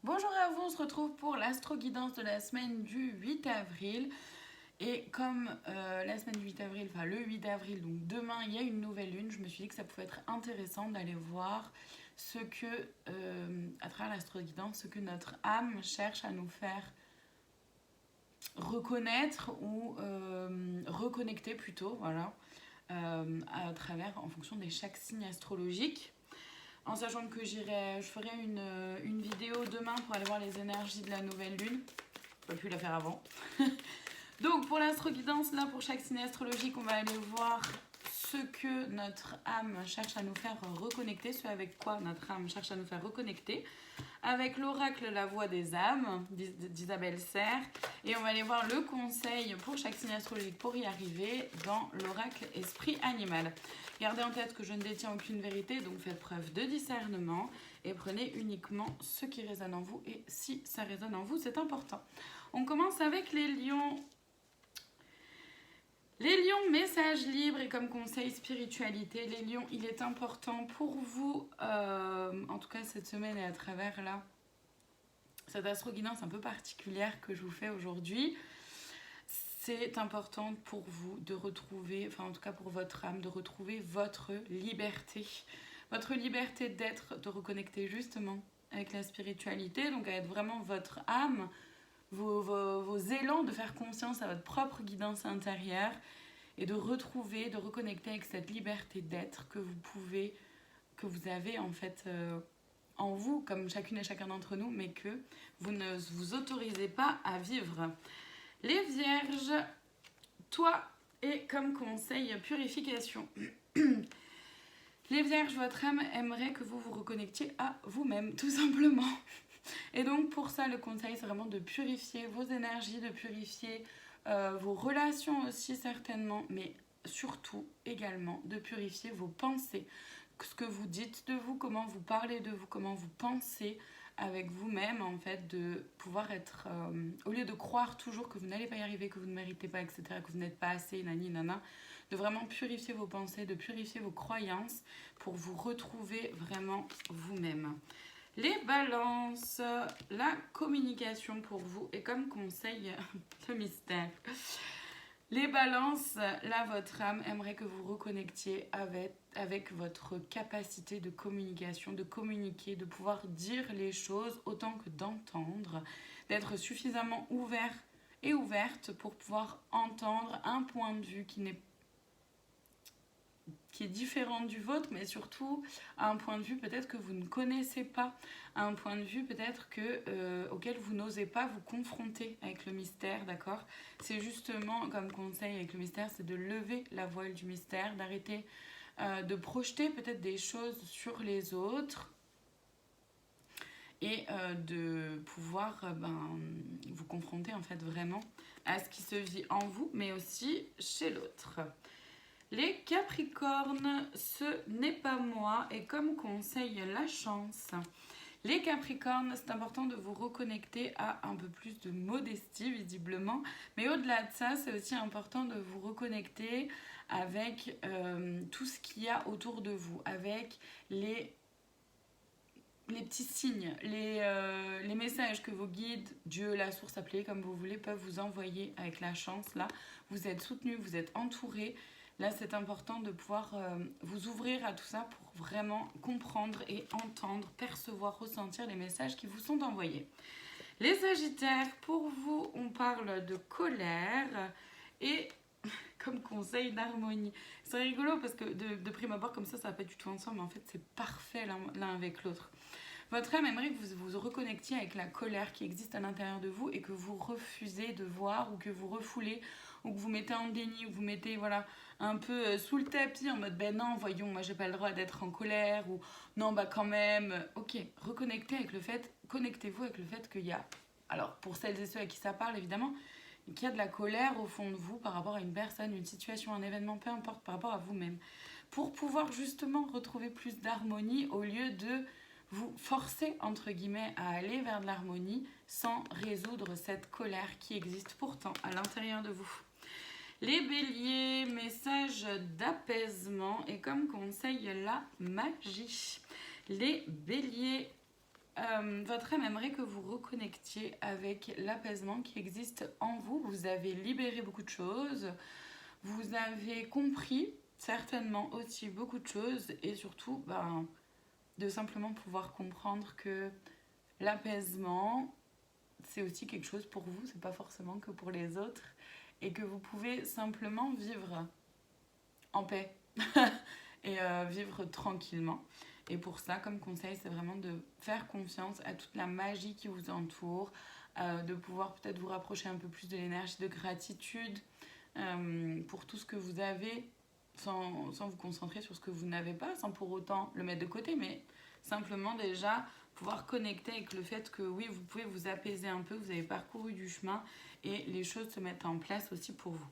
Bonjour à vous, on se retrouve pour l'astro-guidance de la semaine du 8 avril. Et comme la semaine du 8 avril, enfin le 8 avril, donc demain, il y a une nouvelle lune, je me suis dit que ça pouvait être intéressant d'aller voir ce que, à travers l'astro-guidance, ce que notre âme cherche à nous faire reconnaître ou reconnecter plutôt, voilà, à travers, en fonction des chaque signe astrologique. En sachant que je ferai une vidéo demain pour aller voir les énergies de la nouvelle lune. Je n'aurais pu la faire avant. Donc pour l'astro-guidance, là pour chaque signe astrologique, on va aller voir ce que notre âme cherche à nous faire reconnecter, ce avec quoi notre âme cherche à nous faire reconnecter, avec l'oracle La Voix des âmes d'Isabelle Serre. Et on va aller voir le conseil pour chaque signe astrologique pour y arriver dans l'oracle Esprit Animal. Gardez en tête que je ne détiens aucune vérité, donc faites preuve de discernement et prenez uniquement ce qui résonne en vous. Et si ça résonne en vous, c'est important. On commence avec les lions. Les lions, message libre et comme conseil spiritualité. Les lions, il est important pour vous, en tout cas cette semaine et à travers là, cette astro-guidance un peu particulière que je vous fais aujourd'hui. C'est important pour vous de retrouver, enfin en tout cas pour votre âme, de retrouver votre liberté. Votre liberté d'être, de reconnecter justement avec la spiritualité, donc à être vraiment votre âme, vos élans, de faire conscience à votre propre guidance intérieure et de retrouver, de reconnecter avec cette liberté d'être que vous pouvez, que vous avez en fait en vous, comme chacune et chacun d'entre nous, mais que vous ne vous autorisez pas à vivre. Les vierges, toi et comme conseil purification. Les vierges, votre âme aimerait que vous vous reconnectiez à vous-même, tout simplement. Et donc pour ça, le conseil, c'est vraiment de purifier vos énergies, de purifier vos relations aussi certainement, mais surtout également de purifier vos pensées. Ce que vous dites de vous, comment vous parlez de vous, comment vous pensez avec vous-même, en fait, de pouvoir être, au lieu de croire toujours que vous n'allez pas y arriver, que vous ne méritez pas, etc., que vous n'êtes pas assez, nani, nana, de vraiment purifier vos pensées, de purifier vos croyances pour vous retrouver vraiment vous-même. Les balances, la communication pour vous et comme conseil, le mystère. Les balances, là votre âme aimerait que vous reconnectiez avec votre capacité de communication, de communiquer, de pouvoir dire les choses autant que d'entendre, d'être suffisamment ouvert et ouverte pour pouvoir entendre un point de vue qui est différent du vôtre, mais surtout à un point de vue peut-être que vous ne connaissez pas, à un point de vue peut-être auquel vous n'osez pas vous confronter avec le mystère, d'accord? C'est justement comme conseil avec le mystère, c'est de lever la voile du mystère, d'arrêter de projeter peut-être des choses sur les autres et de pouvoir vous confronter en fait vraiment à ce qui se vit en vous, mais aussi chez l'autre. Les Capricornes, ce n'est pas moi et comme conseil la chance. Les Capricornes, c'est important de vous reconnecter à un peu plus de modestie visiblement, mais au-delà de ça, c'est aussi important de vous reconnecter avec tout ce qu'il y a autour de vous, avec les petits signes, les messages que vos guides, Dieu, la source, appelez comme vous voulez, peuvent vous envoyer avec la chance. Là, vous êtes soutenu, vous êtes entouré. Là, c'est important de pouvoir vous ouvrir à tout ça pour vraiment comprendre et entendre, percevoir, ressentir les messages qui vous sont envoyés. Les Sagittaires, pour vous, on parle de colère et comme conseil d'harmonie. C'est rigolo parce que de prime abord, comme ça va pas du tout ensemble, mais en fait, c'est parfait l'un avec l'autre. Votre âme aimerait que vous vous reconnectiez avec la colère qui existe à l'intérieur de vous et que vous refusez de voir ou que vous refoulez ou que vous mettez en déni ou que vous mettez voilà, un peu sous le tapis en mode ben non, voyons, moi j'ai pas le droit d'être en colère ou non, bah quand même. Ok, reconnectez avec le fait, connectez-vous avec le fait qu'il y a, alors pour celles et ceux à qui ça parle évidemment, qu'il y a de la colère au fond de vous par rapport à une personne, une situation, un événement, peu importe, par rapport à vous-même. Pour pouvoir justement retrouver plus d'harmonie au lieu de vous forcer, entre guillemets, à aller vers de l'harmonie sans résoudre cette colère qui existe pourtant à l'intérieur de vous. Les béliers, message d'apaisement et comme conseil la magie. Les béliers, votre âme aimerait que vous reconnectiez avec l'apaisement qui existe en vous. Vous avez libéré beaucoup de choses, vous avez compris certainement aussi beaucoup de choses et surtout de simplement pouvoir comprendre que l'apaisement, c'est aussi quelque chose pour vous, c'est pas forcément que pour les autres et que vous pouvez simplement vivre en paix et vivre tranquillement. Et pour ça, comme conseil, c'est vraiment de faire confiance à toute la magie qui vous entoure, de pouvoir peut-être vous rapprocher un peu plus de l'énergie de gratitude pour tout ce que vous avez, sans vous concentrer sur ce que vous n'avez pas, sans pour autant le mettre de côté, mais simplement déjà pouvoir connecter avec le fait que oui, vous pouvez vous apaiser un peu, vous avez parcouru du chemin et les choses se mettent en place aussi pour vous.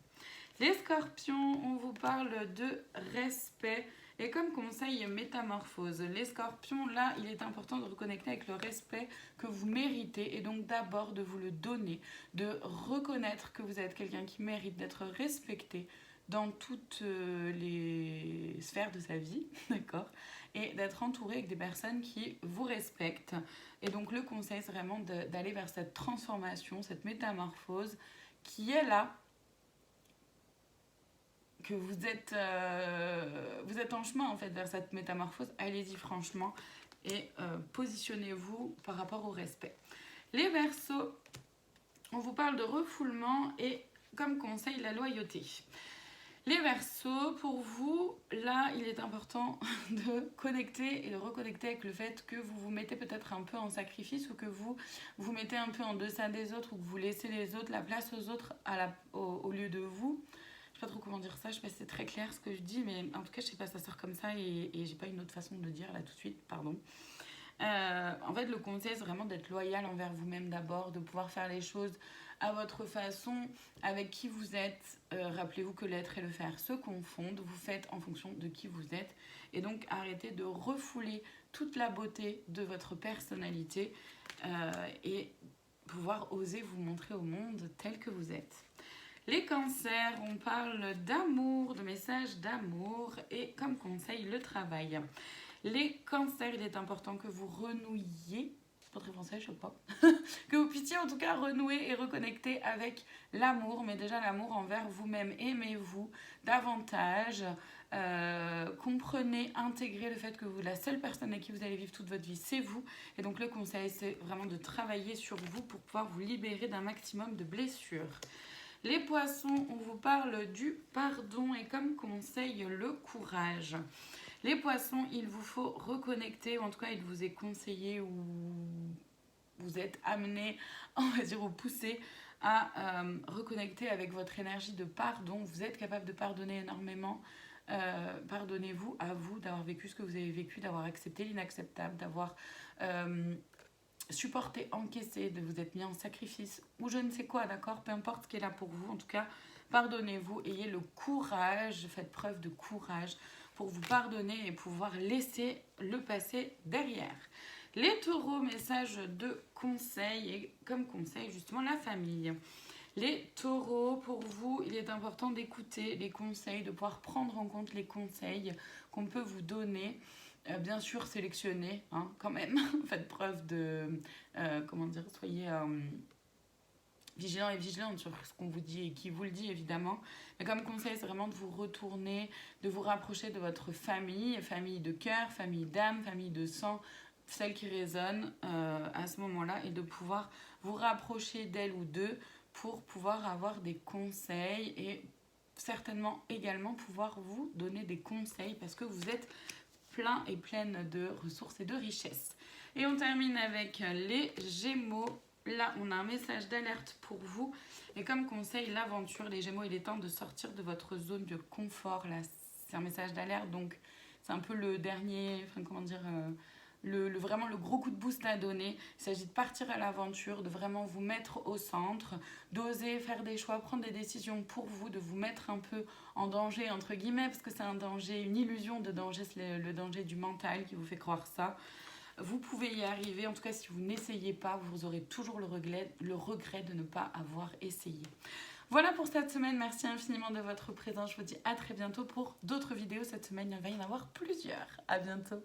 Les scorpions, on vous parle de respect et comme conseil, métamorphose. Les scorpions, là, il est important de reconnecter avec le respect que vous méritez et donc d'abord de vous le donner, de reconnaître que vous êtes quelqu'un qui mérite d'être respecté dans toutes les sphères de sa vie, d'accord, et d'être entouré avec des personnes qui vous respectent. Et donc le conseil, c'est vraiment d'aller vers cette transformation, cette métamorphose qui est là, que vous êtes en chemin en fait vers cette métamorphose. Allez-y franchement et positionnez-vous par rapport au respect. Les Verseaux, on vous parle de refoulement et comme conseil, la loyauté. Les Verseaux, pour vous, là, il est important de connecter et de reconnecter avec le fait que vous vous mettez peut-être un peu en sacrifice ou que vous vous mettez un peu en deçà des autres ou que vous laissez les autres, la place aux autres au lieu de vous. Je sais pas trop comment dire ça, je sais pas si c'est très clair ce que je dis, mais en tout cas, je sais pas, ça sort comme ça et j'ai pas une autre façon de le dire là tout de suite, pardon. En fait, le conseil, c'est vraiment d'être loyal envers vous-même d'abord, de pouvoir faire les choses à votre façon, avec qui vous êtes. Rappelez-vous que l'être et le faire se confondent, vous faites en fonction de qui vous êtes. Et donc, arrêtez de refouler toute la beauté de votre personnalité et pouvoir oser vous montrer au monde tel que vous êtes. Les cancers, on parle d'amour, de messages d'amour et comme conseil, le travail. Les cancers, il est important que vous renouiez, c'est pas très français, je sais pas, que vous puissiez en tout cas renouer et reconnecter avec l'amour, mais déjà l'amour envers vous-même. Aimez-vous davantage, comprenez, intégrez le fait que vous, la seule personne avec qui vous allez vivre toute votre vie, c'est vous. Et donc le conseil, c'est vraiment de travailler sur vous pour pouvoir vous libérer d'un maximum de blessures. Les poissons, on vous parle du pardon et comme conseil, le courage. Les poissons, il vous faut reconnecter, ou en tout cas, il vous est conseillé ou vous êtes amené, on va dire, ou poussé à reconnecter avec votre énergie de pardon. Vous êtes capable de pardonner énormément. Pardonnez-vous à vous d'avoir vécu ce que vous avez vécu, d'avoir accepté l'inacceptable, d'avoir supporté, encaissé, de vous être mis en sacrifice ou je ne sais quoi, d'accord, peu importe ce qui est là pour vous, en tout cas, pardonnez-vous, ayez le courage, faites preuve de courage pour vous pardonner et pouvoir laisser le passé derrière. Les taureaux, message de conseil et comme conseil, justement, la famille. Les taureaux, pour vous, il est important d'écouter les conseils, de pouvoir prendre en compte les conseils qu'on peut vous donner. Bien sûr, sélectionnez, hein, quand même. Faites preuve de, comment dire, soyez vigilant et vigilante sur ce qu'on vous dit et qui vous le dit, évidemment. Mais comme conseil, c'est vraiment de vous retourner, de vous rapprocher de votre famille, famille de cœur, famille d'âme, famille de sang, celle qui résonne à ce moment-là, et de pouvoir vous rapprocher d'elle ou d'eux pour pouvoir avoir des conseils et certainement également pouvoir vous donner des conseils parce que vous êtes plein et pleine de ressources et de richesses. Et on termine avec les Gémeaux. Là, on a un message d'alerte pour vous. Et comme conseil, l'aventure, les Gémeaux, il est temps de sortir de votre zone de confort. Là, c'est un message d'alerte, donc c'est un peu le dernier, enfin comment dire, vraiment le gros coup de boost à donner. Il s'agit de partir à l'aventure, de vraiment vous mettre au centre, d'oser faire des choix, prendre des décisions pour vous, de vous mettre un peu en danger, entre guillemets, parce que c'est un danger, une illusion de danger, c'est le danger du mental qui vous fait croire ça. Vous pouvez y arriver, en tout cas si vous n'essayez pas, vous aurez toujours le regret de ne pas avoir essayé. Voilà pour cette semaine, merci infiniment de votre présence, je vous dis à très bientôt pour d'autres vidéos. Cette semaine, il va y en avoir plusieurs. À bientôt.